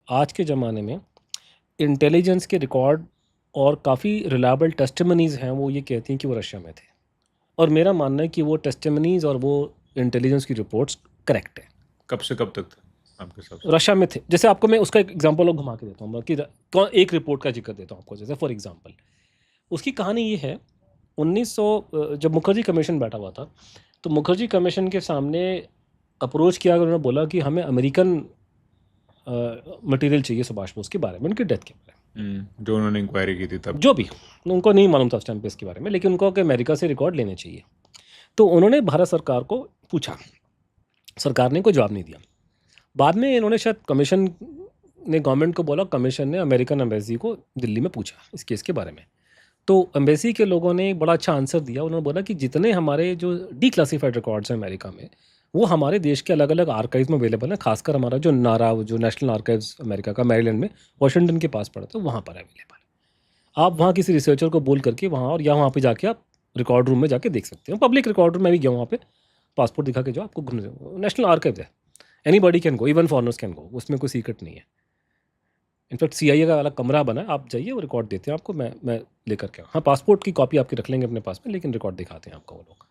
आज के ज़माने में इंटेलिजेंस के रिकॉर्ड और काफ़ी रिलायबल टेस्टिमनीज़ हैं, वो ये कहती हैं कि वो रशिया में थे। और मेरा मानना है कि वो टेस्टिमनीज़ और वो इंटेलिजेंस की रिपोर्ट्स करेक्ट है। कब से कब तक था आपके हिसाब से? रशिया में थे। जैसे आपको मैं उसका एक एग्जांपल और घुमा के देता हूँ कि एक रिपोर्ट का जिक्र देता हूँ आपको। जैसे फॉर एग्जांपल उसकी कहानी ये है, 1900 जब मुखर्जी कमीशन बैठा हुआ था, तो मुखर्जी कमीशन के सामने अप्रोच किया, उन्होंने बोला कि हमें अमेरिकन मटेरियल चाहिए सुभाष बोस के बारे में, उनकी डेथ के बारे में। जो उन्होंने इंक्वायरी की थी तब। जो भी, उनको नहीं मालूम था उस टाइम पे इसके बारे में, लेकिन उनको कि अमेरिका से रिकॉर्ड लेने चाहिए। तो उन्होंने भारत सरकार को पूछा, सरकार ने कोई जवाब नहीं दिया। बाद में इन्होंने शायद कमीशन ने गवर्नमेंट को बोला, कमीशन ने अमेरिकन एम्बेसी को दिल्ली में पूछा इस केस के बारे में। तो एम्बेसी के लोगों ने बड़ा अच्छा आंसर दिया। उन्होंने बोला कि जितने हमारे जो डिक्लासिफाइड रिकॉर्ड्स हैं अमेरिका में, वो हमारे देश के अलग अलग आर्काइव्स में अवेलेबल हैं। खासकर हमारा जो नारा, जो नेशनल आर्काइव्स अमेरिका का मैरीलैंड में, वाशिंगटन के पास पड़ता है, वहाँ पर अवेलेबल है। आप वहाँ किसी रिसर्चर को बोल करके वहाँ और या वहाँ पे जाके आप रिकॉर्ड रूम में जाके देख सकते हैं। पब्लिक रिकॉर्ड रूम में भी गया वहाँ पे, पासपोर्ट दिखा के जो आपको घूमने, नेशनल आर्काइव है, any buddy can go, even foreigners can go, उसमें कोई सीक्रेट नहीं है। इनफैक्ट CIA का अलग कमरा बना है, आप जाइए, वो रिकॉर्ड देते हैं आपको। मैं लेकर के, हाँ, पासपोर्ट की कॉपी आपकी रख लेंगे अपने पास में, लेकिन रिकॉर्ड दिखाते हैं आपको वो लोग।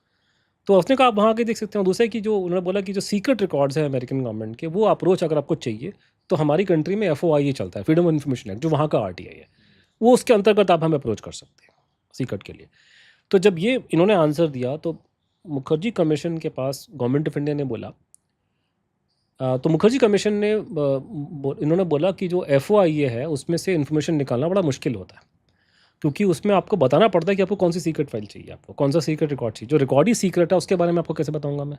तो उसने कहा आप वहाँ के देख सकते हैं। दूसरे की जो उन्होंने बोला कि जो सीक्रेट रिकॉर्ड्स हैं अमेरिकन गवर्नमेंट के, वो अप्रोच अगर आपको चाहिए तो हमारी कंट्री में FOIA चलता है, फ्रीडम ऑफ इन्फॉर्मेशन एक्ट, जो वहाँ का RTI है, वो उसके अंतर्गत आप हमें अप्रोच कर सकते हैं सीक्रेट के लिए। तो जब ये इन्होंने आंसर दिया, तो मुखर्जी कमीशन के पास गवर्नमेंट ऑफ इंडिया ने बोला, तो मुखर्जी कमीशन ने इन्होंने बोला कि जो FOIA है उसमें से इन्फॉर्मेशन निकालना बड़ा मुश्किल होता है, क्योंकि उसमें आपको बताना पड़ता है कि आपको कौन सी सीक्रेट फाइल चाहिए, आपको कौन सा सीक्रेट रिकॉर्ड चाहिए। जो रिकॉर्ड ही सीक्रेट है उसके बारे में आपको कैसे बताऊंगा मैं।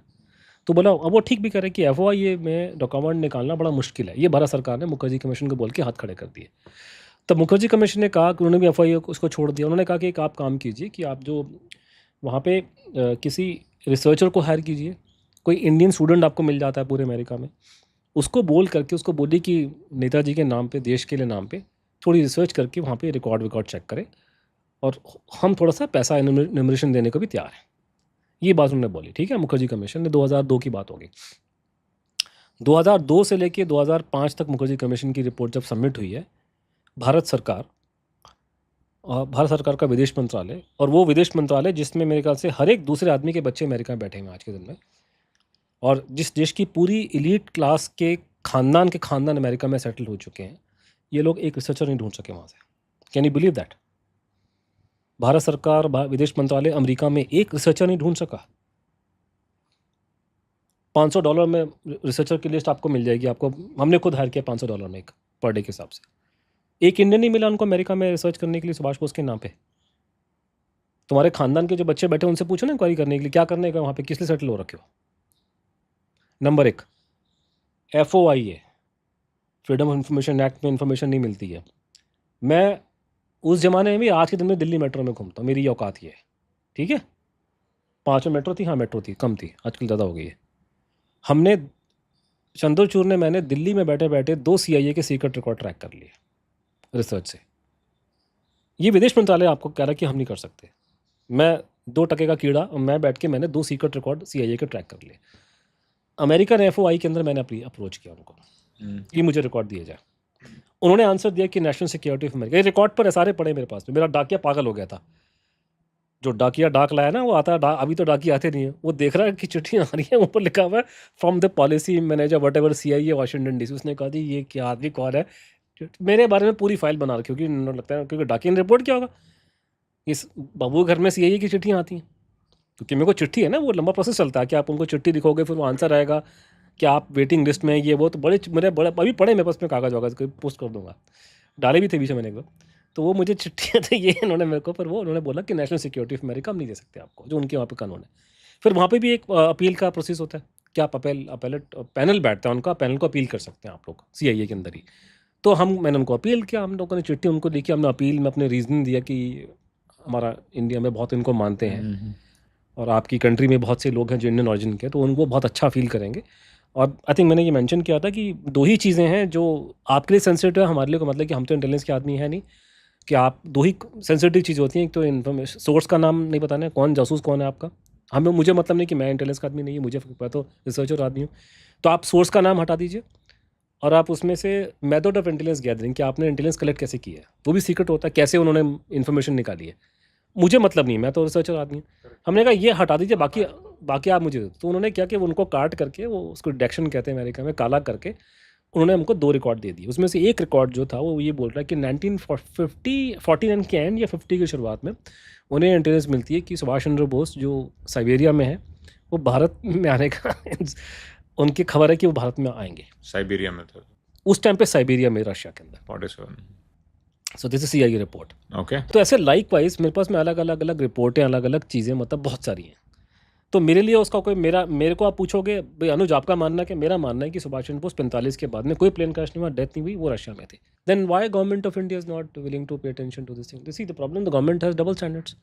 तो बोला, अब वो ठीक भी करे कि FOIA में डॉक्यूमेंट निकालना बड़ा मुश्किल है। ये भारत सरकार ने मुखर्जी कमीशन को बोल के हाथ खड़े कर दिए। तब मुखर्जी कमीशन ने कहा कि उन्होंने भी FOIA को उसको छोड़ दिया। उन्होंने कहा कि एक आप काम कीजिए कि आप जो वहाँ पे किसी रिसर्चर को हायर कीजिए, कोई इंडियन स्टूडेंट आपको मिल जाता है पूरे अमेरिका में, उसको बोल करके उसको बोलिए कि नेताजी के नाम पे, देश के लिए नाम पे थोड़ी रिसर्च करके वहाँ पे रिकॉर्ड चेक करें, और हम थोड़ा सा पैसा इनमरेशन देने को भी तैयार हैं। ये बात उन्होंने बोली, ठीक है। मुखर्जी कमीशन ने, 2002 की बात होगी, 2002 से लेके 2005 तक मुखर्जी कमीशन की रिपोर्ट जब सबमिट हुई है, भारत सरकार और भारत सरकार का विदेश मंत्रालय, और वो विदेश मंत्रालय जिसमें मेरे ख्याल से हर एक दूसरे आदमी के बच्चे अमेरिका में बैठे हुए हैं आज के दिन में, और जिस देश की पूरी इलीट क्लास के खानदान अमेरिका में सेटल हो चुके हैं, ये लोग एक रिसर्चर नहीं ढूंढ सके वहाँ से। Can you believe that? Bharat सरकार, विदेश मंत्रालय अमेरिका में एक रिसर्चर नहीं ढूंढ सका। $500 में रिसर्चर की लिस्ट आपको मिल जाएगी। आपको हमने खुद हायर किया $500 में, एक पर डे के हिसाब से। एक इंडियन नहीं मिला उनको अमेरिका में रिसर्च करने के लिए सुभाष बोस के नाम पे। तुम्हारे खानदान के जो बच्चे बैठे उनसे पूछो ना इंक्वायरी करने के लिए, क्या करने का वहाँ पे, किस लिए सेटल हो रखे हो। नंबर एक, FOIA, freedom of information act में इंफॉर्मेशन नहीं मिलती है। मैं उस ज़माने में भी, आज के दिन में दिल्ली मेट्रो में घूमता हूँ, मेरी ये औकात ये है, ठीक है। 5 में मेट्रो थी, हाँ मेट्रो थी, कम थी, आजकल ज़्यादा हो गई है। हमने, चंद्रचूड़ ने, मैंने दिल्ली में बैठे बैठे 2 CIA के सीक्रेट रिकॉर्ड ट्रैक कर लिए रिसर्च से। ये विदेश मंत्रालय आपको कह रहा है कि हम नहीं कर सकते। मैं 2% का कीड़ा, और मैं बैठ के मैंने 2 सीक्रेट रिकॉर्ड CIA के ट्रैक कर लिए। अमेरिकन FOI के अंदर मैंने अपनी अप्रोच किया उनको कि मुझे रिकॉर्ड दिए जाए। उन्होंने आंसर दिया कि नेशनल सिक्योरिटी ऑफ अमेरिका। ये रिकॉर्ड पर सारे पड़े मेरे पास में। मेरा डाकिया पागल हो गया था, जो डाकिया डाक लाया ना, वो आता है अभी तो डाकिया आते नहीं है, वो देख रहा है कि चिट्ठियाँ आ रही हैं, ऊपर लिखा हुआ है from the policy manager what ever CIA Washington DC। उसने कहा जी ये क्या आदमी कौन है, मेरे बारे में पूरी फाइल बना रखी, क्योंकि लगता है क्योंकि डाकिया ने रिपोर्ट किया होगा इस बाबू घर में CIA की चिट्ठियाँ आती हैं। क्योंकि मेरे को चिट्ठी है ना, वो लंबा प्रोसेस चलता है कि आप उनको चिट्ठी दिखोगे, फिर वो आंसर आएगा कि आप वेटिंग लिस्ट में, ये वो। तो बड़े अभी पड़े मेरे पास में कागज़ वागज़, कोई पोस्ट कर दूंगा, डाले भी थे बीच में मैंने एक बार। तो वो मुझे चिट्ठियाँ थे ये इन्होंने मेरे को, पर वो उन्होंने बोला कि नेशनल सिक्योरिटी ऑफ अमेरिका हम नहीं दे सकते आपको, जो उनके वहाँ पे कानून है। फिर वहाँ पे भी एक अपील का प्रोसेस होता है कि आप अपेलेट पैनल बैठता है उनका, पैनल को अपील कर सकते हैं आप लोग CIA के अंदर ही। तो मैंने उनको अपील किया, हम लोगों ने चिट्ठी उनको लिखी, हमने अपील में अपने रीज़निंग दिया कि हमारा इंडिया में बहुत इनको मानते हैं, और आपकी कंट्री में बहुत से लोग हैं जो इंडियन ऑरिजिन के, तो उनको बहुत अच्छा फील करेंगे। और आई थिंक मैंने ये मेंशन किया था कि 2 ही चीज़ें हैं जो आपके लिए सेंसिटिव है, हमारे लिए को, मतलब कि हम तो इंटेलिजेंस के आदमी है नहीं, कि आप 2 ही सेंसिटिव चीज़ होती हैं। एक तो इन्फॉर्मेशन, सोर्स का नाम नहीं बताना है, कौन जासूस कौन है आपका। मुझे मतलब नहीं कि मैं इंटेलिजेंस का आदमी नहीं है, मुझे मैं तो रिसर्चर आदमी हूँ। तो आप सोर्स का नाम हटा दीजिए, और आप उसमें से मेथड ऑफ इंटेलिजेंस गैदरिंग कि आपने इंटेलिजेंस कलेक्ट कैसे किया है, वो भी सीक्रेट होता है, कैसे उन्होंने इन्फॉर्मेशन निकाली है, मुझे मतलब नहीं, मैं तो रिसर्चर आदमी हूँ। हमने कहा ये हटा दीजिए, बाकी बाकी आप मुझे दो। तो उन्होंने क्या कि उनको काट करके, वो उसको डिडक्शन कहते हैं अमेरिका में, काला करके उन्होंने हमको 2 रिकॉर्ड दे दिए। उसमें से एक रिकॉर्ड जो था वो ये बोल रहा है कि 1949 के एंड या 50 की शुरुआत में उन्हें इंटेलिजेंस मिलती है कि सुभाष चंद्र बोस जो साइबेरिया में है, वो भारत में आने का उनकी खबर है कि वो भारत में आएंगे। साइबेरिया में था उस टाइम पे साइबेरिया में, रशिया के अंदर। 47। So this is CIA report. Okay. तो ऐसे लाइक वाइज मेरे पास में अलग अलग रिपोर्टें, अलग अलग चीज़ें, मतलब बहुत सारी हैं। तो मेरे लिए उसका कोई मेरे को आप पूछोगे भाई अनुज आपका मानना कि, मेरा मानना है कि सुभाष चंद्र बोस 45 के बाद में कोई प्लेन क्रैश नहीं हुआ, डेथ नहीं हुई, वो रशिया में थे। Then why government of India is not willing to pay attention to this thing? This is the problem, the government has double standards.